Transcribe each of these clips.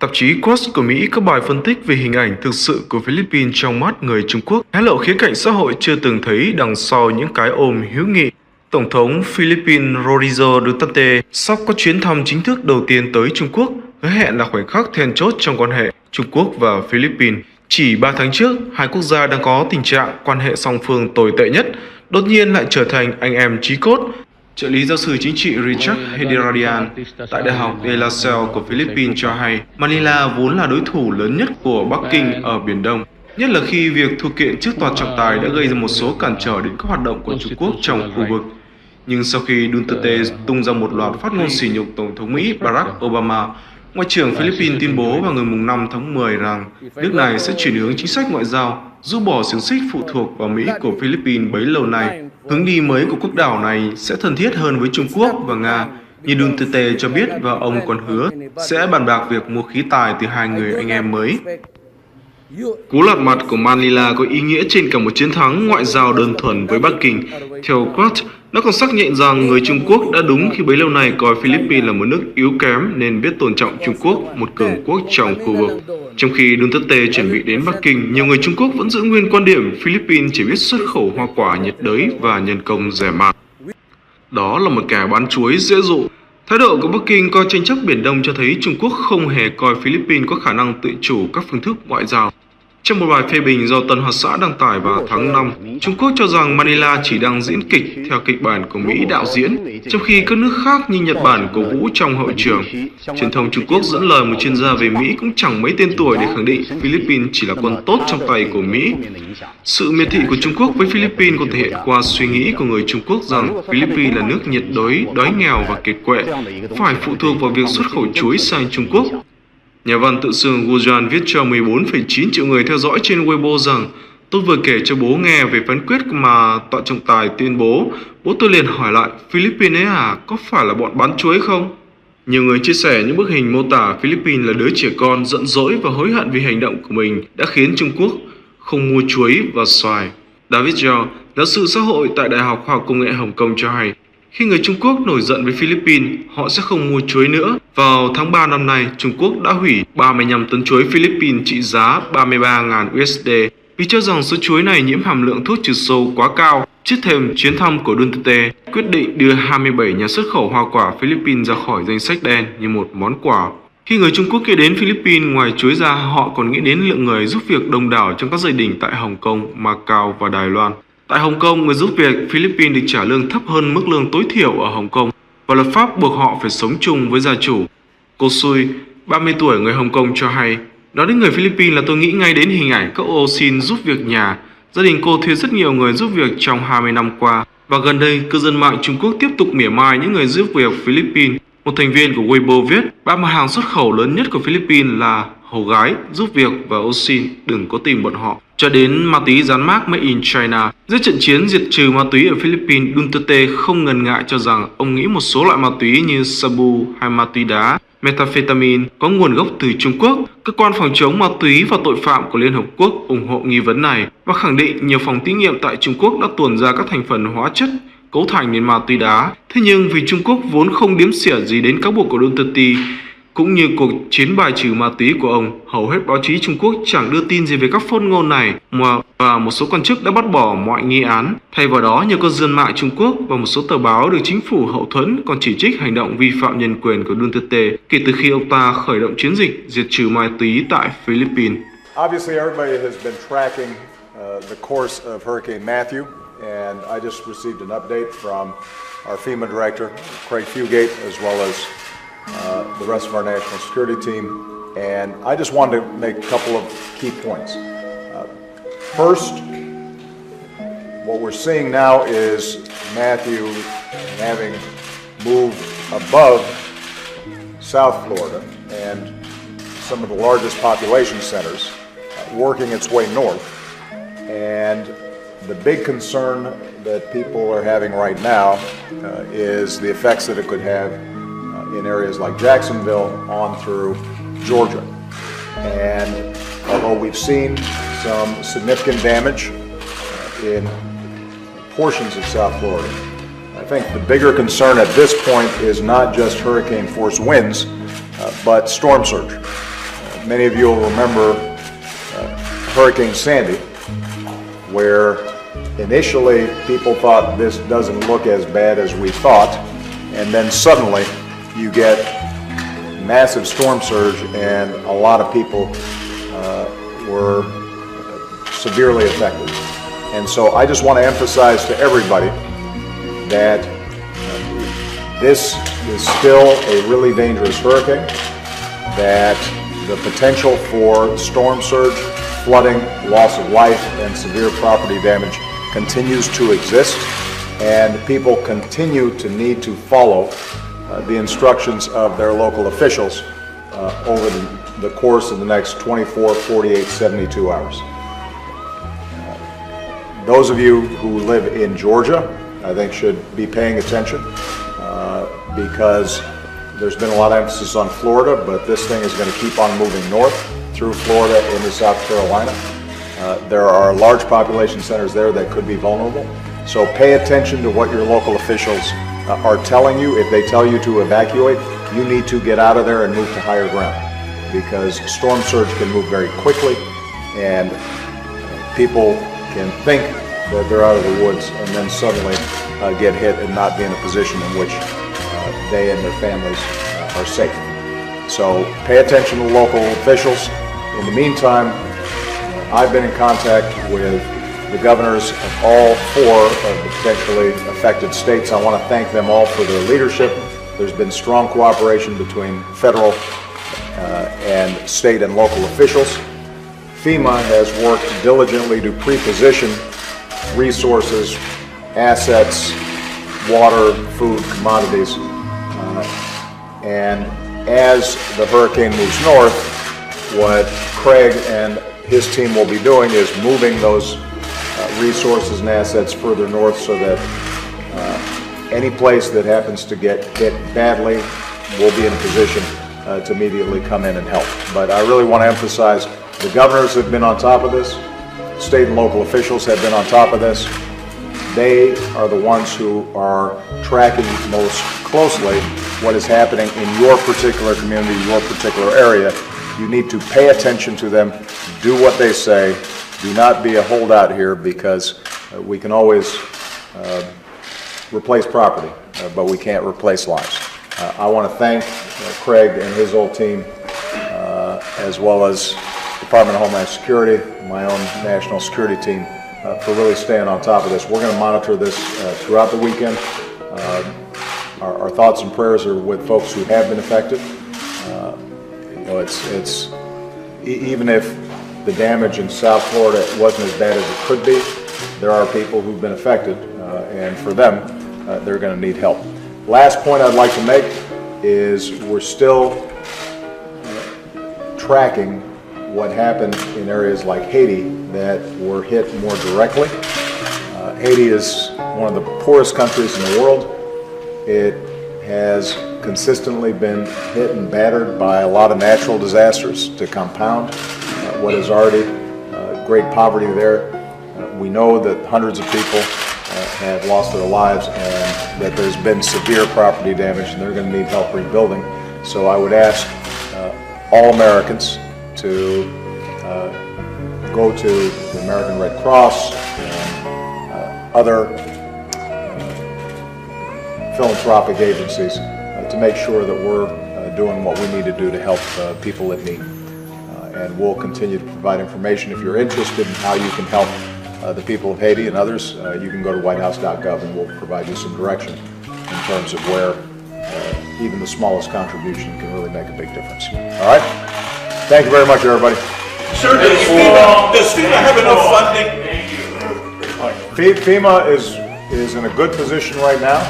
Tạp chí Quest của Mỹ có bài phân tích về hình ảnh thực sự của Philippines trong mắt người Trung Quốc, hé lộ khía cạnh xã hội chưa từng thấy đằng sau những cái ôm hữu nghị. Tổng thống Philippines Rodrigo Duterte sắp có chuyến thăm chính thức đầu tiên tới Trung Quốc, hứa hẹn là khoảnh khắc then chốt trong quan hệ Trung Quốc và Philippines. Chỉ 3 tháng trước, hai quốc gia đang có tình trạng quan hệ song phương tồi tệ nhất, đột nhiên lại trở thành anh em chí cốt. Trợ lý giáo sư chính trị Richard Hediradian tại Đại học De La Salle của Philippines cho hay Manila vốn là đối thủ lớn nhất của Bắc Kinh ở Biển Đông, nhất là khi việc thua kiện trước tòa trọng tài đã gây ra một số cản trở đến các hoạt động của Trung Quốc trong khu vực. Nhưng sau khi Duterte tung ra một loạt phát ngôn sỉ nhục Tổng thống Mỹ Barack Obama, Ngoại trưởng Philippines tuyên bố vào ngày 5 tháng 10 rằng nước này sẽ chuyển hướng chính sách ngoại giao, rũ bỏ xiềng xích phụ thuộc vào Mỹ của Philippines bấy lâu nay. Hướng đi mới của quốc đảo này sẽ thân thiết hơn với Trung Quốc và Nga, như Duterte cho biết, và ông còn hứa sẽ bàn bạc việc mua khí tài từ hai người anh em mới. Cú lật mặt của Manila có ý nghĩa trên cả một chiến thắng ngoại giao đơn thuần với Bắc Kinh. Theo Quest, nó còn xác nhận rằng người Trung Quốc đã đúng khi bấy lâu nay coi Philippines là một nước yếu kém nên biết tôn trọng Trung Quốc, một cường quốc trong khu vực. Trong khi Duterte chuẩn bị đến Bắc Kinh, nhiều người Trung Quốc vẫn giữ nguyên quan điểm Philippines chỉ biết xuất khẩu hoa quả nhiệt đới và nhân công rẻ mạt. Đó là một kẻ bán chuối dễ dụ. Thái độ của Bắc Kinh coi tranh chấp Biển Đông cho thấy Trung Quốc không hề coi Philippines có khả năng tự chủ các phương thức ngoại giao. Trong một bài phê bình do Tân Hoa Xã đăng tải vào tháng 5, Trung Quốc cho rằng Manila chỉ đang diễn kịch theo kịch bản của Mỹ đạo diễn, trong khi các nước khác như Nhật Bản cổ vũ trong hậu trường. Truyền thông Trung Quốc dẫn lời một chuyên gia về Mỹ cũng chẳng mấy tên tuổi để khẳng định Philippines chỉ là quân tốt trong tay của Mỹ. Sự miệt thị của Trung Quốc với Philippines còn thể hiện qua suy nghĩ của người Trung Quốc rằng Philippines là nước nhiệt đới, đói nghèo và kiệt quệ, phải phụ thuộc vào việc xuất khẩu chuối sang Trung Quốc. Nhà văn tự xưng Gujan viết cho 14,9 triệu người theo dõi trên Weibo rằng tôi vừa kể cho bố nghe về phán quyết mà tòa trọng tài tuyên bố. Bố tôi liền hỏi lại, Philippines ấy à, có phải là bọn bán chuối không? Nhiều người chia sẻ những bức hình mô tả Philippines là đứa trẻ con giận dỗi và hối hận vì hành động của mình đã khiến Trung Quốc không mua chuối và xoài. David Zhao, giáo sư xã hội tại Đại học Khoa học Công nghệ Hồng Kông cho hay, khi người Trung Quốc nổi giận với Philippines, họ sẽ không mua chuối nữa. Vào tháng 3 năm nay, Trung Quốc đã hủy 35 tấn chuối Philippines trị giá 33.000 USD vì cho rằng số chuối này nhiễm hàm lượng thuốc trừ sâu quá cao. Trước thêm chuyến thăm của Duterte quyết định đưa 27 nhà xuất khẩu hoa quả Philippines ra khỏi danh sách đen như một món quà. Khi người Trung Quốc nghĩ đến Philippines, ngoài chuối ra, họ còn nghĩ đến lượng người giúp việc đông đảo trong các gia đình tại Hồng Kông, Macau và Đài Loan. Tại Hồng Kông, người giúp việc Philippines được trả lương thấp hơn mức lương tối thiểu ở Hồng Kông và luật pháp buộc họ phải sống chung với gia chủ. Cô Sui, 30 tuổi, người Hồng Kông cho hay, nói đến người Philippines là tôi nghĩ ngay đến hình ảnh các ô xin giúp việc nhà. Gia đình cô thuê rất nhiều người giúp việc trong 20 năm qua và gần đây, cư dân mạng Trung Quốc tiếp tục mỉa mai những người giúp việc Philippines. Một thành viên của Weibo viết, ba mặt hàng xuất khẩu lớn nhất của Philippines là hầu gái, giúp việc và Osin, đừng có tìm bọn họ. Cho đến ma túy dán mác Made in China. Giữa trận chiến diệt trừ ma túy ở Philippines, Duterte không ngần ngại cho rằng ông nghĩ một số loại ma túy như sabu hay ma túy đá, methamphetamine có nguồn gốc từ Trung Quốc. Cơ quan phòng chống ma túy và tội phạm của Liên Hợp Quốc ủng hộ nghi vấn này và khẳng định nhiều phòng thí nghiệm tại Trung Quốc đã tuồn ra các thành phần hóa chất cấu thành nên ma túy đá. Thế nhưng vì Trung Quốc vốn không đếm xỉa gì đến cáo buộc của Duterte cũng như cuộc chiến bài trừ ma túy của ông, hầu hết báo chí Trung Quốc chẳng đưa tin gì về các phát ngôn này và một số quan chức đã bác bỏ mọi nghi án. Thay vào đó, nhiều cư dân mạng Trung Quốc và một số tờ báo được chính phủ hậu thuẫn còn chỉ trích hành động vi phạm nhân quyền của Duterte kể từ khi ông ta khởi động chiến dịch diệt trừ ma túy tại Philippines. Obviously, everybody has been tracking the course of Hurricane Matthew, and I just received an update from our FEMA director, Craig Fugate, as well as the rest of our national security team, and I just wanted to make a couple of key points. First, what we're seeing now is Matthew having moved above South Florida and some of the largest population centers, working its way north. And the big concern that people are having right now is the effects that it could have in areas like Jacksonville on through Georgia. And although we've seen some significant damage in portions of South Florida, I think the bigger concern at this point is not just hurricane force winds, but storm surge. Many of you will remember Hurricane Sandy, where initially people thought this doesn't look as bad as we thought, and then suddenly you get massive storm surge and a lot of people were severely affected. And so I just want to emphasize to everybody that this is still a really dangerous hurricane, that the potential for storm surge, flooding, loss of life, and severe property damage continues to exist, and people continue to need to follow the instructions of their local officials over the course of the next 24, 48, 72 hours. Those of you who live in Georgia, I think, should be paying attention because there's been a lot of emphasis on Florida, but this thing is going to keep on moving north through Florida into South Carolina. There are large population centers there that could be vulnerable. So pay attention to what your local officials are telling you. If they tell you to evacuate, you need to get out of there and move to higher ground, because storm surge can move very quickly, and people can think that they're out of the woods and then suddenly get hit and not be in a position in which they and their families are safe. So pay attention to local officials. In the meantime, I've been in contact with the governors of all 4 of the potentially affected states. I want to thank them all for their leadership. There's been strong cooperation between federal and state and local officials. FEMA has worked diligently to pre-position resources, assets, water, food, commodities, and as the hurricane moves north, what Craig and his team will be doing is moving those resources and assets further north so that any place that happens to get hit badly will be in a position to immediately come in and help. But I really want to emphasize the governors have been on top of this, state and local officials have been on top of this. They are the ones who are tracking most closely what is happening in your particular community, your particular area. You need to pay attention to them, do what they say, do not be a holdout here, because we can always replace property, but we can't replace lives. I want to thank Craig and his whole team, as well as Department of Homeland Security, my own national security team, for really staying on top of this. We're going to monitor this throughout the weekend. Our thoughts and prayers are with folks who have been affected. It's even if the damage in South Florida wasn't as bad as it could be, there are people who've been affected, and for them, they're going to need help. Last point I'd like to make is we're still tracking what happened in areas like Haiti that were hit more directly. Haiti is one of the poorest countries in the world. It has consistently been hit and battered by a lot of natural disasters to compound what is already great poverty there. We know that hundreds of people have lost their lives and that there's been severe property damage, and they're going to need help rebuilding. So I would ask all Americans to go to the American Red Cross and other philanthropic agencies to make sure that we're doing what we need to do to help people in need. And we'll continue to provide information. If you're interested in how you can help the people of Haiti and others, you can go to whitehouse.gov and we'll provide you some direction in terms of where even the smallest contribution can really make a big difference. All right? Thank you very much, everybody. Sir, does FEMA have enough funding? FEMA is in a good position right now.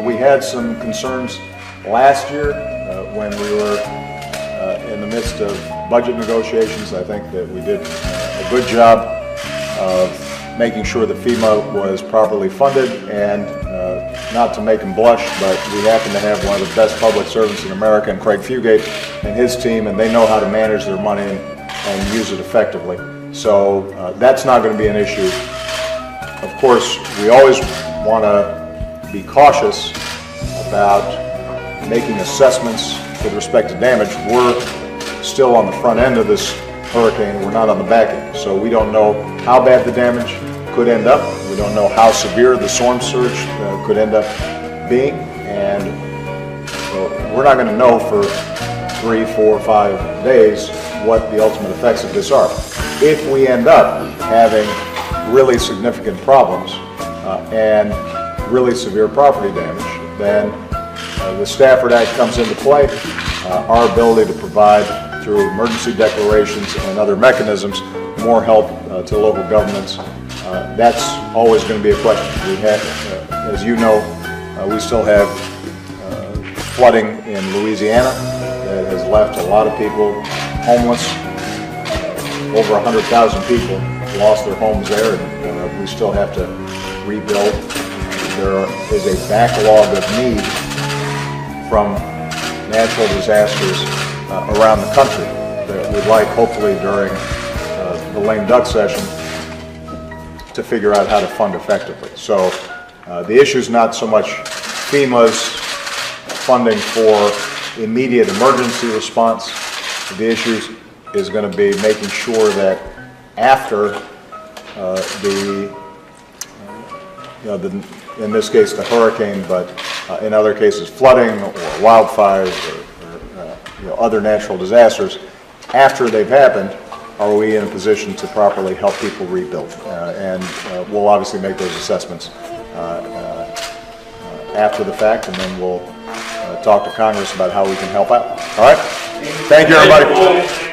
We had some concerns last year when we were in the midst of budget negotiations. I think that we did a good job of making sure that FEMA was properly funded, and not to make them blush, but we happen to have one of the best public servants in America, and Craig Fugate and his team, and they know how to manage their money and use it effectively. So that's not going to be an issue. Of course, we always want to be cautious about making assessments with respect to damage. We're still on the front end of this hurricane. We're not on the back end. So we don't know how bad the damage could end up. We don't know how severe the storm surge could end up being. And we're not going to know for 3, 4, 5 days what the ultimate effects of this are. If we end up having really significant problems and really severe property damage, then the Stafford Act comes into play. Our ability to provide through emergency declarations and other mechanisms more help to local governments, that's always going to be a question. We have, as you know, we still have flooding in Louisiana that has left a lot of people homeless. Over 100,000 people lost their homes there, and we still have to rebuild. There is a backlog of need from natural disasters around the country that we'd like, hopefully during the lame duck session, to figure out how to fund effectively. So the issue is not so much FEMA's funding for immediate emergency response. The issue is going to be making sure that after in this case the hurricane, but in other cases flooding or wildfires or other natural disasters, after they've happened, are we in a position to properly help people rebuild? And we'll obviously make those assessments after the fact, and then we'll talk to Congress about how we can help out. All right? Thank you, everybody.